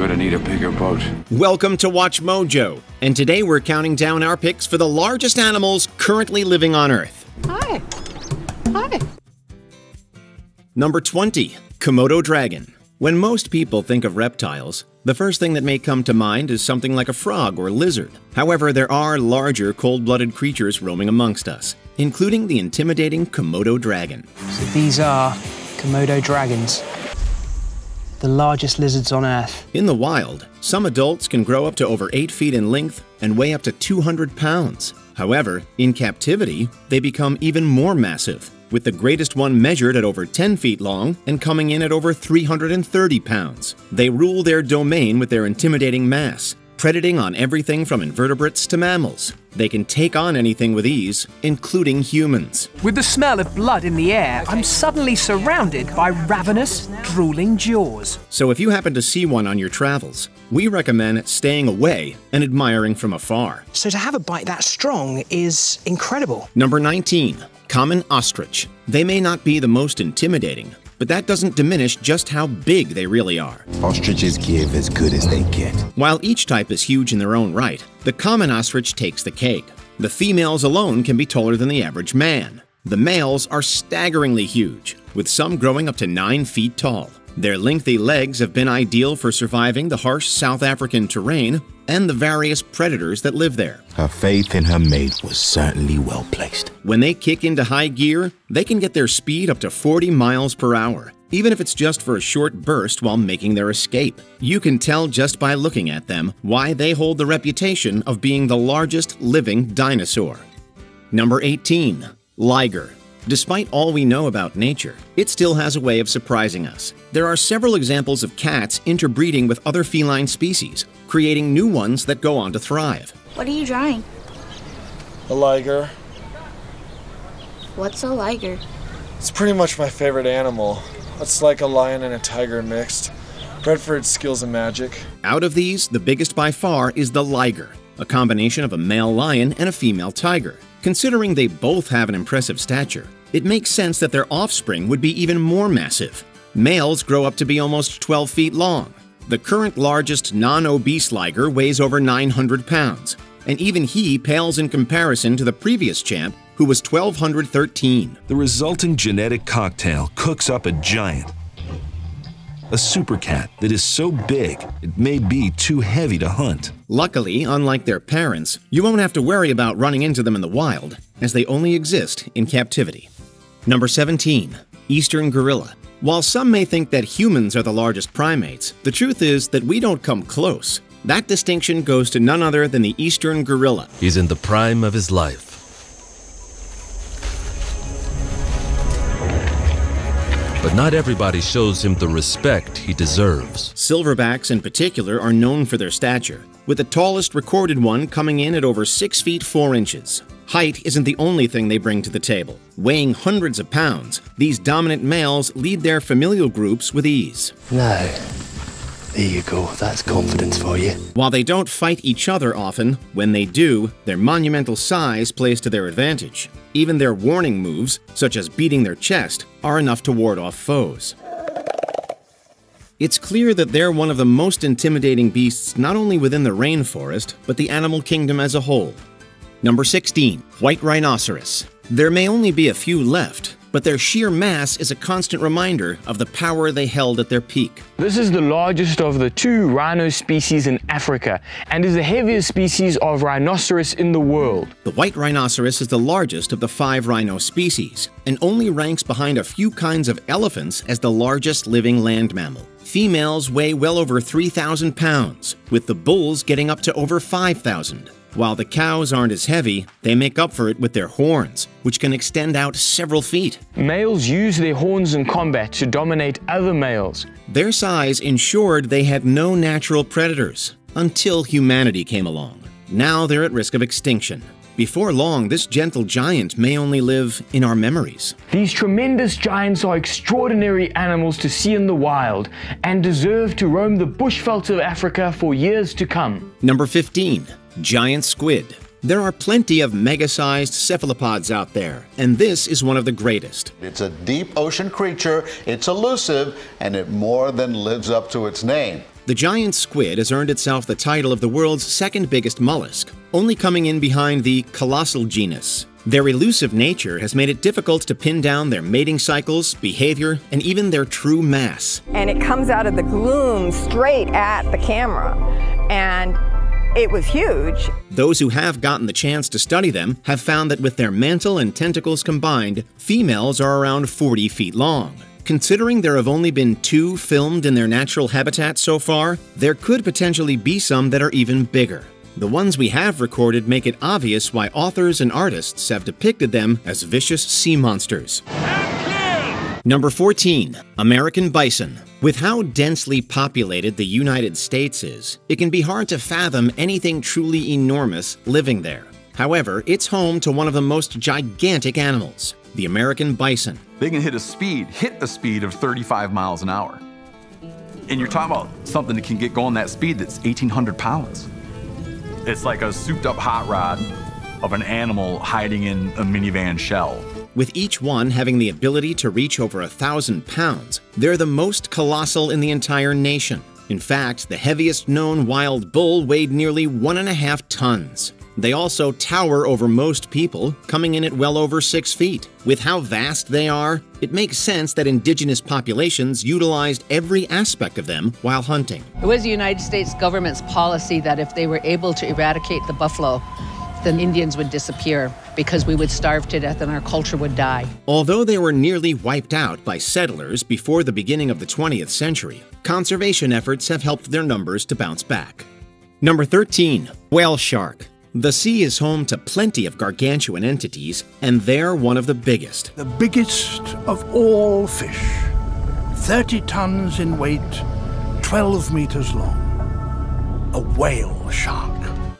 gonna need a bigger boat. Welcome to Watch Mojo, and today we're counting down our picks for the largest animals currently living on Earth. Hi. Hi. Number 20. Komodo Dragon. When most people think of reptiles, the first thing that may come to mind is something like a frog or lizard. However, there are larger, cold-blooded creatures roaming amongst us, including the intimidating Komodo Dragon. So these are Komodo dragons, the largest lizards on Earth. In the wild, some adults can grow up to over 8 feet in length and weigh up to 200 pounds. However, in captivity, they become even more massive, with the greatest one measured at over 10 feet long and coming in at over 330 pounds. They rule their domain with their intimidating mass, predating on everything from invertebrates to mammals. They can take on anything with ease, including humans. With the smell of blood in the air, I'm suddenly surrounded by ravenous, drooling jaws. So if you happen to see one on your travels, we recommend staying away and admiring from afar. So to have a bite that strong is incredible. Number 19. Common Ostrich. They may not be the most intimidating, but that doesn't diminish just how big they really are. Ostriches give as good as they get. While each type is huge in their own right, the common ostrich takes the cake. The females alone can be taller than the average man. The males are staggeringly huge, with some growing up to 9 feet tall. Their lengthy legs have been ideal for surviving the harsh South African terrain and the various predators that live there. Her faith in her mate was certainly well placed. When they kick into high gear, they can get their speed up to 40 miles per hour, even if it's just for a short burst while making their escape. You can tell just by looking at them why they hold the reputation of being the largest living dinosaur. Number 18. Liger. Despite all we know about nature, it still has a way of surprising us. There are several examples of cats interbreeding with other feline species, creating new ones that go on to thrive. What are you drawing? A liger. What's a liger? It's pretty much my favorite animal. It's like a lion and a tiger mixed, bred for its skills and magic. Out of these, the biggest by far is the liger, a combination of a male lion and a female tiger. Considering they both have an impressive stature, it makes sense that their offspring would be even more massive. Males grow up to be almost 12 feet long. The current largest non-obese liger weighs over 900 pounds, and even he pales in comparison to the previous champ, who was 1,213. The resulting genetic cocktail cooks up a giant. A super cat that is so big, it may be too heavy to hunt. Luckily, unlike their parents, you won't have to worry about running into them in the wild, as they only exist in captivity. Number 17. Eastern Gorilla. While some may think that humans are the largest primates, the truth is that we don't come close. That distinction goes to none other than the Eastern Gorilla. He's in the prime of his life. But not everybody shows him the respect he deserves. Silverbacks in particular are known for their stature, with the tallest recorded one coming in at over 6 feet 4 inches. Height isn't the only thing they bring to the table. Weighing hundreds of pounds, these dominant males lead their familial groups with ease. No. There you go, that's confidence for you. While they don't fight each other often, when they do, their monumental size plays to their advantage. Even their warning moves, such as beating their chest, are enough to ward off foes. It's clear that they're one of the most intimidating beasts not only within the rainforest, but the animal kingdom as a whole. Number 16. White rhinoceros. There may only be a few left, but their sheer mass is a constant reminder of the power they held at their peak. This is the largest of the 2 rhino species in Africa and is the heaviest species of rhinoceros in the world. The white rhinoceros is the largest of the 5 rhino species and only ranks behind a few kinds of elephants as the largest living land mammal. Females weigh well over 3,000 pounds, with the bulls getting up to over 5,000. While the cows aren't as heavy, they make up for it with their horns, which can extend out several feet. Males use their horns in combat to dominate other males. Their size ensured they had no natural predators, until humanity came along. Now they're at risk of extinction. Before long, this gentle giant may only live in our memories. These tremendous giants are extraordinary animals to see in the wild and deserve to roam the bushvelds of Africa for years to come. Number 15. Giant squid. There are plenty of mega-sized cephalopods out there, and this is one of the greatest. It's a deep ocean creature, it's elusive, and it more than lives up to its name. The giant squid has earned itself the title of the world's second biggest mollusk, only coming in behind the colossal genus. Their elusive nature has made it difficult to pin down their mating cycles, behavior, and even their true mass. And it comes out of the gloom straight at the camera, and it was huge. Those who have gotten the chance to study them have found that with their mantle and tentacles combined, females are around 40 feet long. Considering there have only been 2 filmed in their natural habitat so far, there could potentially be some that are even bigger. The ones we have recorded make it obvious why authors and artists have depicted them as vicious sea monsters. Number 14. American Bison. With how densely populated the United States is, it can be hard to fathom anything truly enormous living there. However, it's home to one of the most gigantic animals, the American bison. They can hit a speed of 35 miles an hour. And you're talking about something that can get going that speed that's 1,800 pounds. It's like a souped-up hot rod of an animal hiding in a minivan shell. With each one having the ability to reach over 1,000 pounds, they're the most colossal in the entire nation. In fact, the heaviest known wild bull weighed nearly 1.5 tons. They also tower over most people, coming in at well over 6 feet. With how vast they are, it makes sense that indigenous populations utilized every aspect of them while hunting. It was the United States government's policy that if they were able to eradicate the buffalo, then Indians would disappear because we would starve to death and our culture would die. Although they were nearly wiped out by settlers before the beginning of the 20th century, conservation efforts have helped their numbers to bounce back. Number 13. Whale shark. The sea is home to plenty of gargantuan entities, and they're one of the biggest. The biggest of all fish. 30 tons in weight, 12 meters long. A whale shark.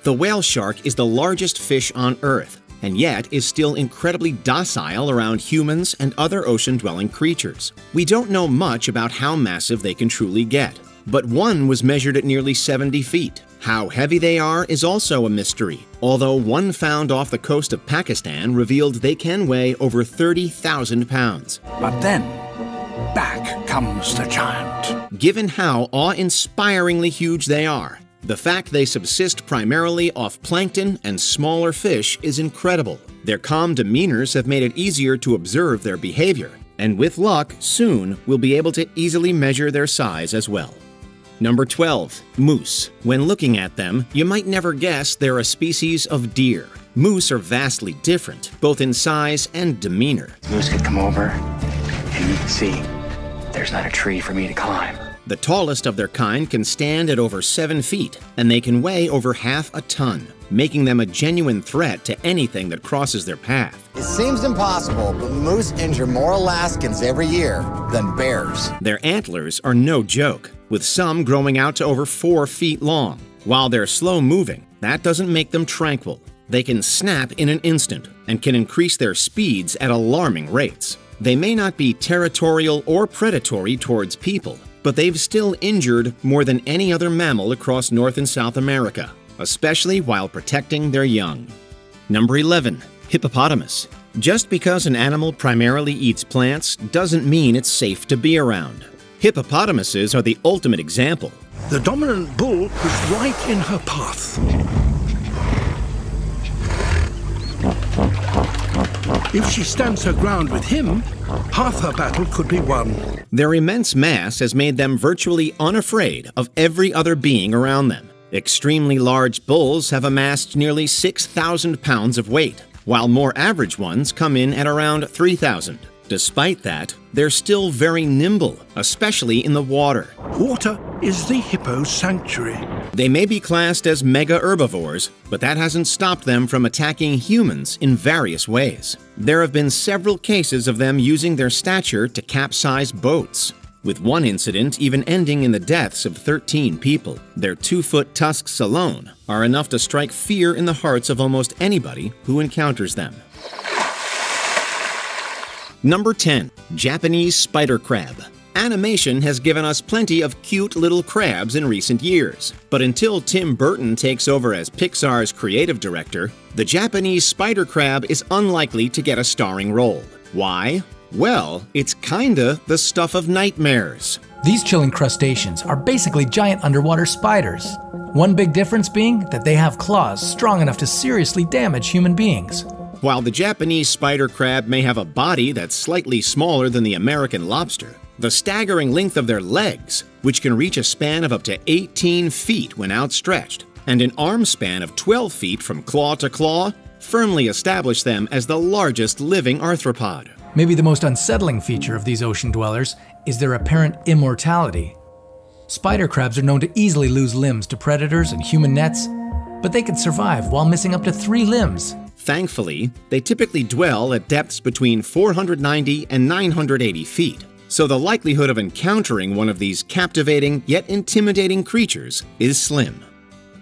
The whale shark is the largest fish on Earth, and yet is still incredibly docile around humans and other ocean-dwelling creatures. We don't know much about how massive they can truly get, but one was measured at nearly 70 feet. How heavy they are is also a mystery, although one found off the coast of Pakistan revealed they can weigh over 30,000 pounds. But then, back comes the giant. Given how awe-inspiringly huge they are, the fact they subsist primarily off plankton and smaller fish is incredible. Their calm demeanors have made it easier to observe their behavior, and with luck, soon we'll be able to easily measure their size as well. Number 12. Moose. When looking at them, you might never guess they're a species of deer. Moose are vastly different, both in size and demeanor. Moose could come over, and you can see there's not a tree for me to climb. The tallest of their kind can stand at over 7 feet, and they can weigh over half a ton, making them a genuine threat to anything that crosses their path. It seems impossible, but moose injure more Alaskans every year than bears. Their antlers are no joke, with some growing out to over 4 feet long. While they're slow-moving, that doesn't make them tranquil. They can snap in an instant and can increase their speeds at alarming rates. They may not be territorial or predatory towards people, but they've still injured more than any other mammal across North and South America, especially while protecting their young. Number 11. Hippopotamus. Just because an animal primarily eats plants doesn't mean it's safe to be around. Hippopotamuses are the ultimate example. The dominant bull was right in her path. If she stands her ground with him, half her battle could be won. Their immense mass has made them virtually unafraid of every other being around them. Extremely large bulls have amassed nearly 6,000 pounds of weight, while more average ones come in at around 3,000. Despite that, they're still very nimble, especially in the water. Water is the hippo's sanctuary. They may be classed as mega herbivores, but that hasn't stopped them from attacking humans in various ways. There have been several cases of them using their stature to capsize boats, with one incident even ending in the deaths of 13 people. Their 2-foot tusks alone are enough to strike fear in the hearts of almost anybody who encounters them. Number 10. Japanese spider crab. Animation has given us plenty of cute little crabs in recent years, but until Tim Burton takes over as Pixar's creative director, the Japanese spider crab is unlikely to get a starring role. Why? Well, it's kinda the stuff of nightmares. These chilling crustaceans are basically giant underwater spiders. One big difference being that they have claws strong enough to seriously damage human beings. While the Japanese spider crab may have a body that's slightly smaller than the American lobster, the staggering length of their legs, which can reach a span of up to 18 feet when outstretched, and an arm span of 12 feet from claw to claw, firmly establish them as the largest living arthropod. Maybe the most unsettling feature of these ocean dwellers is their apparent immortality. Spider crabs are known to easily lose limbs to predators and human nets, but they can survive while missing up to 3 limbs. Thankfully, they typically dwell at depths between 490 and 980 feet, so the likelihood of encountering one of these captivating yet intimidating creatures is slim.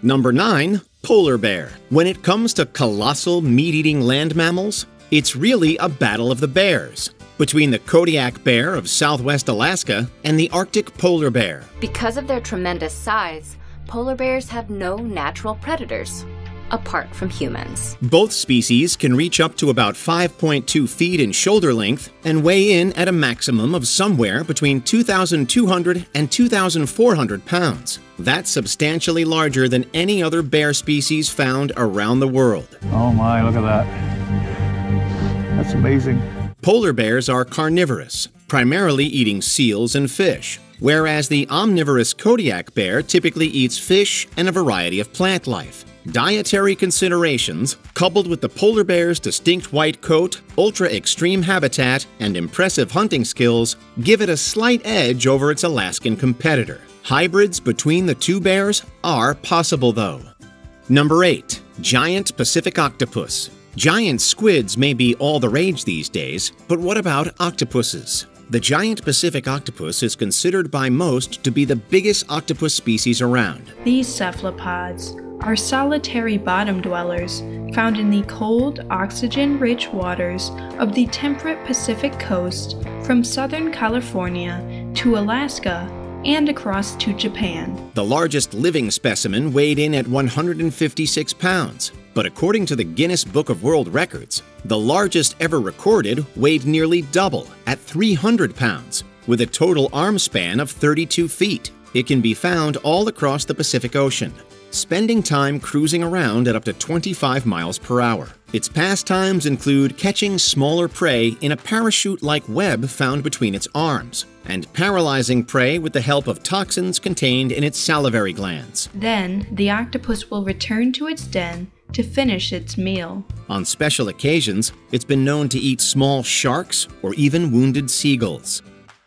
Number 9. Polar bear. When it comes to colossal meat-eating land mammals, it's really a battle of the bears, between the Kodiak bear of southwest Alaska and the Arctic polar bear. Because of their tremendous size, polar bears have no natural predators, apart from humans. Both species can reach up to about 5.2 feet in shoulder length and weigh in at a maximum of somewhere between 2,200 and 2,400 pounds. That's substantially larger than any other bear species found around the world. Oh my, look at that. That's amazing. Polar bears are carnivorous, primarily eating seals and fish, whereas the omnivorous Kodiak bear typically eats fish and a variety of plant life. Dietary considerations, coupled with the polar bear's distinct white coat, ultra-extreme habitat, and impressive hunting skills, give it a slight edge over its Alaskan competitor. Hybrids between the two bears are possible, though. Number 8. Giant Pacific octopus. Giant squids may be all the rage these days, but what about octopuses? The giant Pacific octopus is considered by most to be the biggest octopus species around. These cephalopods are solitary bottom dwellers found in the cold, oxygen-rich waters of the temperate Pacific coast from southern California to Alaska and across to Japan. The largest living specimen weighed in at 156 pounds, but according to the Guinness Book of World Records, the largest ever recorded weighed nearly double at 300 pounds, with a total arm span of 32 feet. It can be found all across the Pacific Ocean, spending time cruising around at up to 25 miles per hour. Its pastimes include catching smaller prey in a parachute-like web found between its arms, and paralyzing prey with the help of toxins contained in its salivary glands. Then, the octopus will return to its den to finish its meal. On special occasions, it's been known to eat small sharks or even wounded seagulls.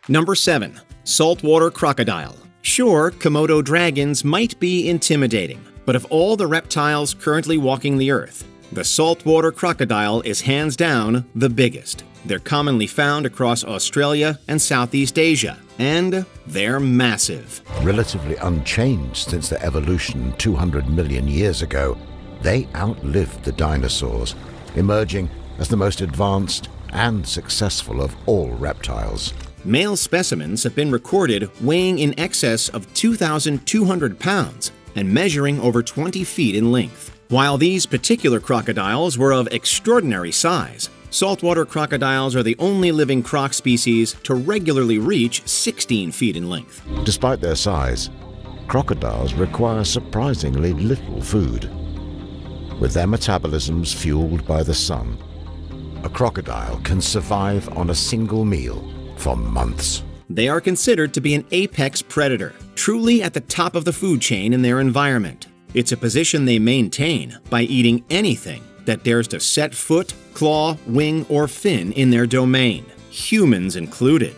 Number 7. Saltwater crocodile. Sure, Komodo dragons might be intimidating, but of all the reptiles currently walking the earth, the saltwater crocodile is hands down the biggest. They're commonly found across Australia and Southeast Asia, and they're massive. Relatively unchanged since their evolution 200 million years ago, they outlived the dinosaurs, emerging as the most advanced and successful of all reptiles. Male specimens have been recorded weighing in excess of 2,200 pounds and measuring over 20 feet in length. While these particular crocodiles were of extraordinary size, saltwater crocodiles are the only living croc species to regularly reach 16 feet in length. Despite their size, crocodiles require surprisingly little food. With their metabolisms fueled by the sun, a crocodile can survive on a single meal for months. They are considered to be an apex predator, truly at the top of the food chain in their environment. It's a position they maintain by eating anything that dares to set foot, claw, wing, or fin in their domain, humans included.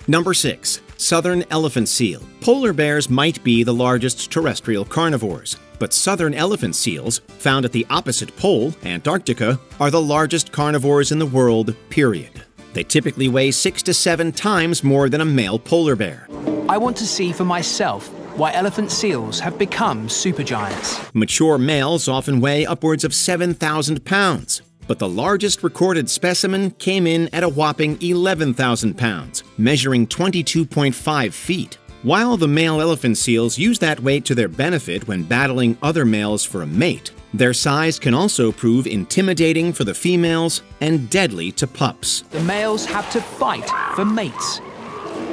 Number 6. Southern elephant seal. Polar bears might be the largest terrestrial carnivores, but southern elephant seals, found at the opposite pole, Antarctica, are the largest carnivores in the world, period. They typically weigh 6 to 7 times more than a male polar bear. I want to see for myself why elephant seals have become supergiants. Mature males often weigh upwards of 7,000 pounds, but the largest recorded specimen came in at a whopping 11,000 pounds, measuring 22.5 feet. While the male elephant seals use that weight to their benefit when battling other males for a mate, their size can also prove intimidating for the females and deadly to pups. The males have to fight for mates.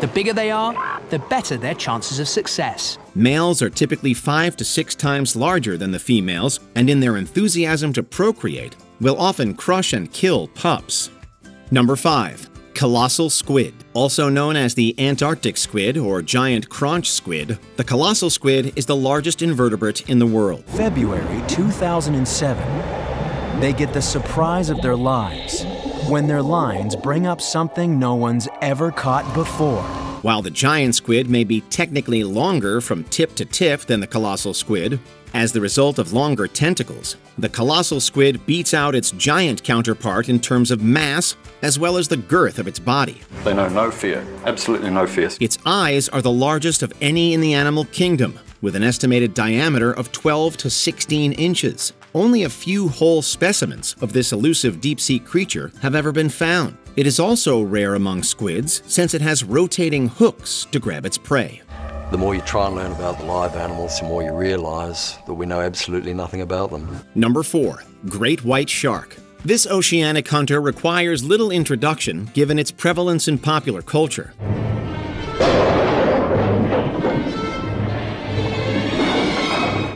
The bigger they are, the better their chances of success. Males are typically 5 to 6 times larger than the females, and in their enthusiasm to procreate, will often crush and kill pups. Number 5. Colossal Squid. Also known as the Antarctic squid or giant conch squid, the colossal squid is the largest invertebrate in the world. February 2007, they get the surprise of their lives when their lines bring up something no one's ever caught before. While the giant squid may be technically longer from tip to tip than the colossal squid, as the result of longer tentacles, the colossal squid beats out its giant counterpart in terms of mass as well as the girth of its body. They know no fear, absolutely no fear. Its eyes are the largest of any in the animal kingdom, with an estimated diameter of 12 to 16 inches. Only a few whole specimens of this elusive deep-sea creature have ever been found. It is also rare among squids since it has rotating hooks to grab its prey. The more you try and learn about the live animals, the more you realize that we know absolutely nothing about them. Number 4. Great white shark. This oceanic hunter requires little introduction given its prevalence in popular culture.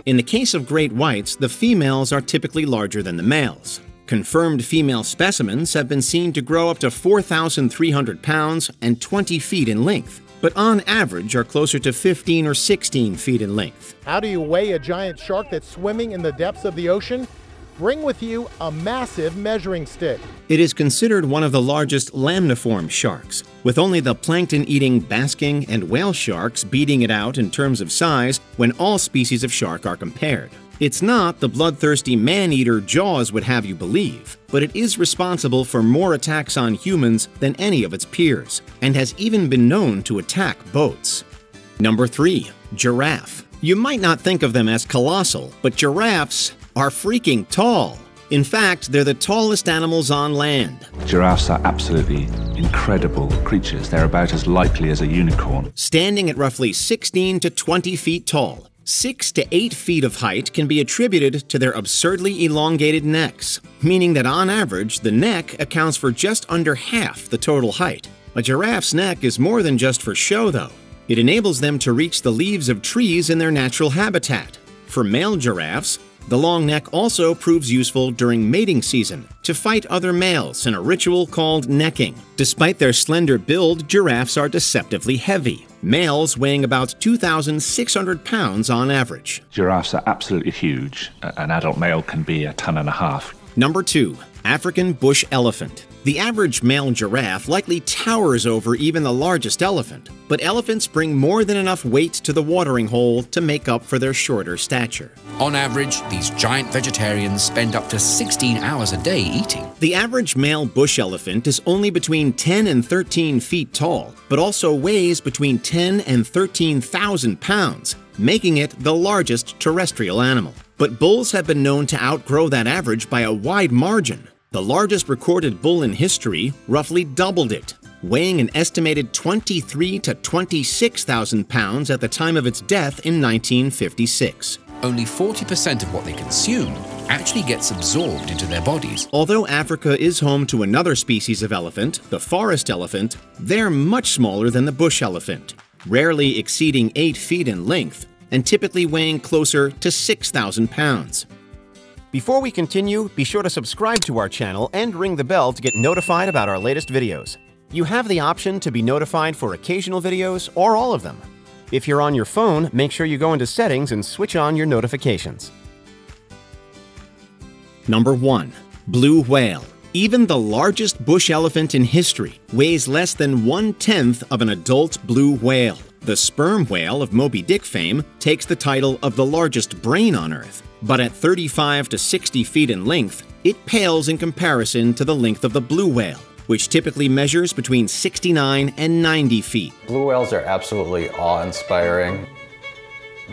In the case of great whites, the females are typically larger than the males. Confirmed female specimens have been seen to grow up to 4,300 pounds and 20 feet in length, but on average are closer to 15 or 16 feet in length. How do you weigh a giant shark that's swimming in the depths of the ocean? Bring with you a massive measuring stick. It is considered one of the largest lamniform sharks, with only the plankton-eating basking and whale sharks beating it out in terms of size when all species of shark are compared. It's not the bloodthirsty man-eater Jaws would have you believe, but it is responsible for more attacks on humans than any of its peers, and has even been known to attack boats. Number 3. Giraffe. You might not think of them as colossal, but giraffes are freaking tall. In fact, they're the tallest animals on land. Giraffes are absolutely incredible creatures. They're about as likely as a unicorn. Standing at roughly 16 to 20 feet tall, 6 to 8 feet of height can be attributed to their absurdly elongated necks, meaning that on average, the neck accounts for just under half the total height. A giraffe's neck is more than just for show, though. It enables them to reach the leaves of trees in their natural habitat. For male giraffes, the long neck also proves useful during mating season to fight other males in a ritual called necking. Despite their slender build, giraffes are deceptively heavy, males weighing about 2,600 pounds on average. Giraffes are absolutely huge. An adult male can be 1.5 tons. Number 2. African bush elephant. The average male giraffe likely towers over even the largest elephant, but elephants bring more than enough weight to the watering hole to make up for their shorter stature. On average, these giant vegetarians spend up to 16 hours a day eating. The average male bush elephant is only between 10 and 13 feet tall, but also weighs between 10 and 13,000 pounds, making it the largest terrestrial animal. But bulls have been known to outgrow that average by a wide margin. The largest recorded bull in history roughly doubled it, weighing an estimated 23 to 26,000 pounds at the time of its death in 1956. Only 40% of what they consume actually gets absorbed into their bodies. Although Africa is home to another species of elephant, the forest elephant, they're much smaller than the bush elephant, rarely exceeding 8 feet in length and typically weighing closer to 6,000 pounds. Before we continue, be sure to subscribe to our channel and ring the bell to get notified about our latest videos. You have the option to be notified for occasional videos or all of them. If you're on your phone, make sure you go into Settings and switch on your notifications. Number 1. Blue whale. Even the largest bush elephant in history weighs less than 1/10 of an adult blue whale. The sperm whale of Moby Dick fame takes the title of the largest brain on Earth, but at 35 to 60 feet in length, it pales in comparison to the length of the blue whale, which typically measures between 69 and 90 feet. Blue whales are absolutely awe-inspiring.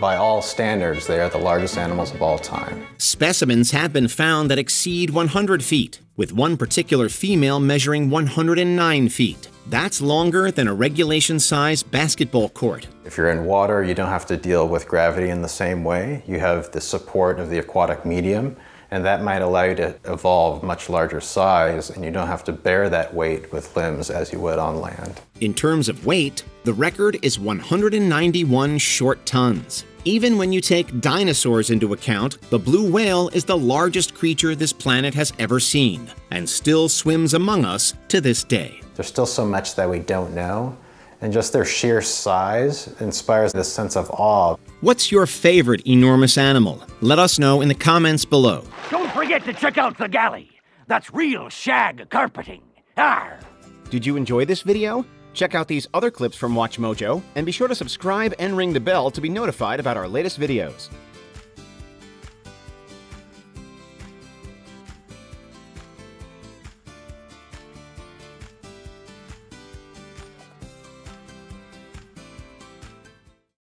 By all standards, they are the largest animals of all time. Specimens have been found that exceed 100 feet, with one particular female measuring 109 feet. That's longer than a regulation-sized basketball court. If you're in water, you don't have to deal with gravity in the same way. You have the support of the aquatic medium, And that might allow you to evolve much larger size, and you don't have to bear that weight with limbs as you would on land. In terms of weight, the record is 191 short tons. Even when you take dinosaurs into account, the blue whale is the largest creature this planet has ever seen, and still swims among us to this day. There's still so much that we don't know, and just their sheer size inspires this sense of awe. What's your favorite enormous animal? Let us know in the comments below. Don't forget to check out the galley. That's real shag carpeting. Arr! Did you enjoy this video? Check out these other clips from WatchMojo, and be sure to subscribe and ring the bell to be notified about our latest videos.